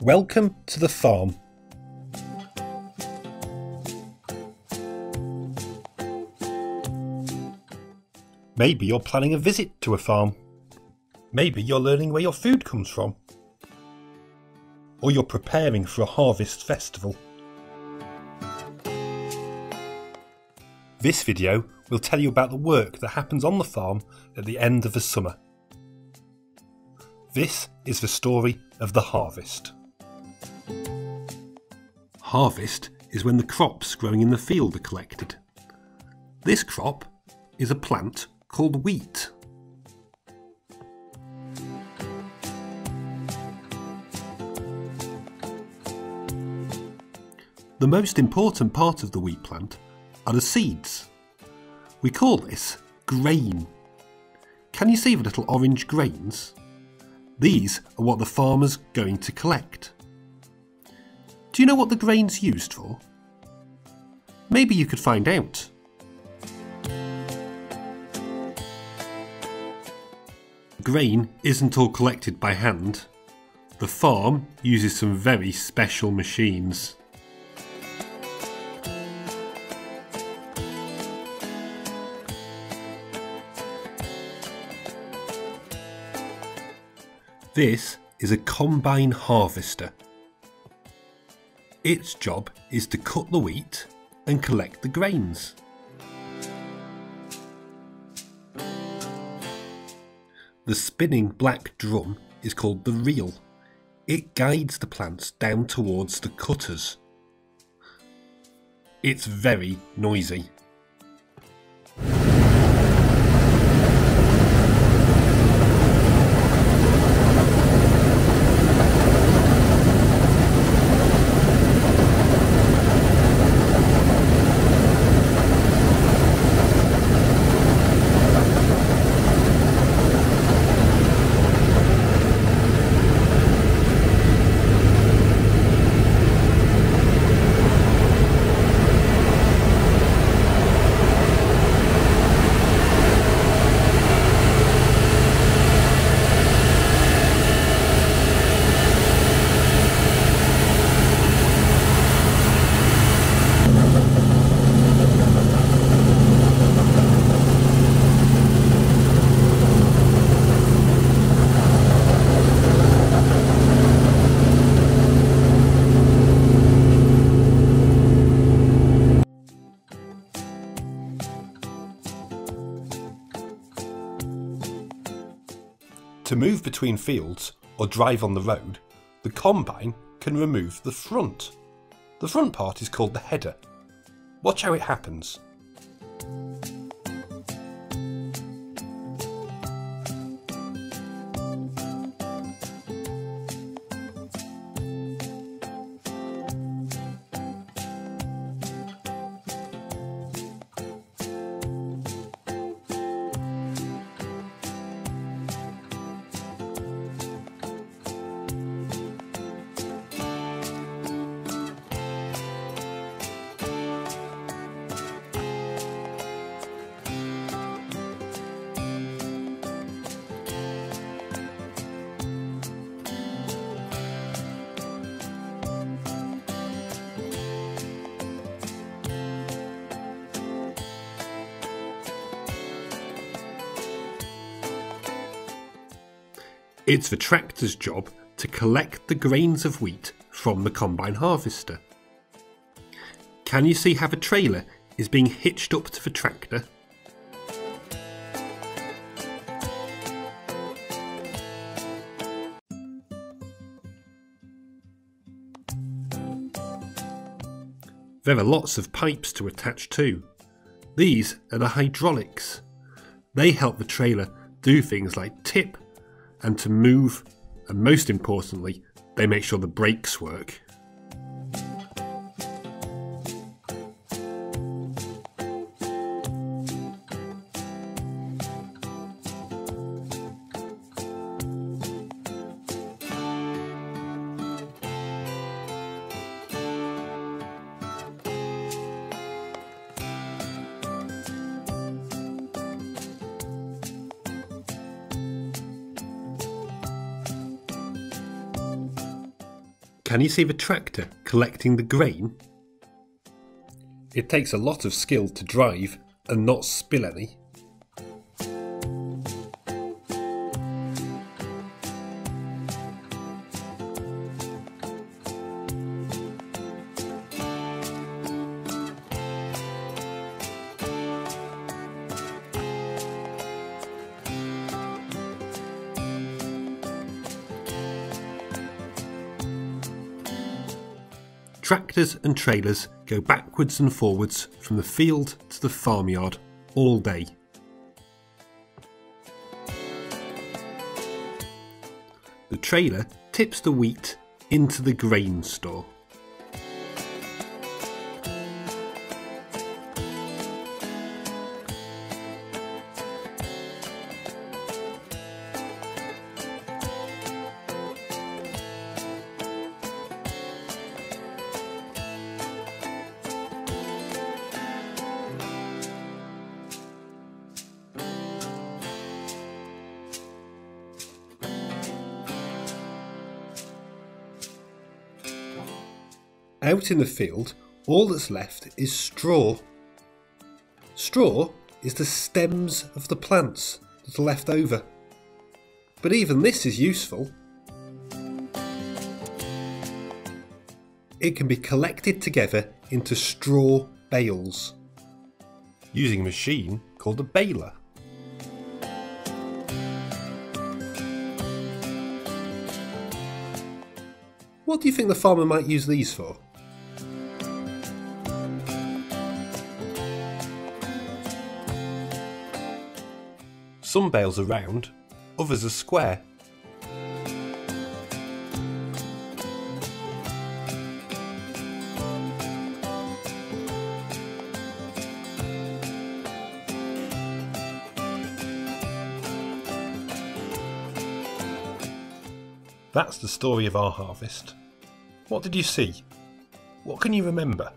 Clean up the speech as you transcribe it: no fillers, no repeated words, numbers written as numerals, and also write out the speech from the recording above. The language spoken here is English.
Welcome to the farm. Maybe you're planning a visit to a farm. Maybe you're learning where your food comes from. Or you're preparing for a harvest festival. This video will tell you about the work that happens on the farm at the end of the summer. This is the story of the harvest. Harvest is when the crops growing in the field are collected. This crop is a plant called wheat. The most important part of the wheat plant are the seeds. We call this grain. Can you see the little orange grains? These are what the farmer's going to collect. Do you know what the grain's used for? Maybe you could find out. Grain isn't all collected by hand. The farm uses some very special machines. This is a combine harvester. Its job is to cut the wheat and collect the grains. The spinning black drum is called the reel. It guides the plants down towards the cutters. It's very noisy. To move between fields or drive on the road, the combine can remove the front. The front part is called the header. Watch how it happens. It's the tractor's job to collect the grains of wheat from the combine harvester. Can you see how the trailer is being hitched up to the tractor? There are lots of pipes to attach to. These are the hydraulics. They help the trailer do things like tip and to move, and most importantly, they make sure the brakes work. Can you see the tractor collecting the grain? It takes a lot of skill to drive and not spill any. Tractors and trailers go backwards and forwards from the field to the farmyard all day. The trailer tips the wheat into the grain store. Out in the field, all that's left is straw. Straw is the stems of the plants that are left over. But even this is useful. It can be collected together into straw bales using a machine called a baler. What do you think the farmer might use these for? Some bales are round, others are square. That's the story of our harvest. What did you see? What can you remember?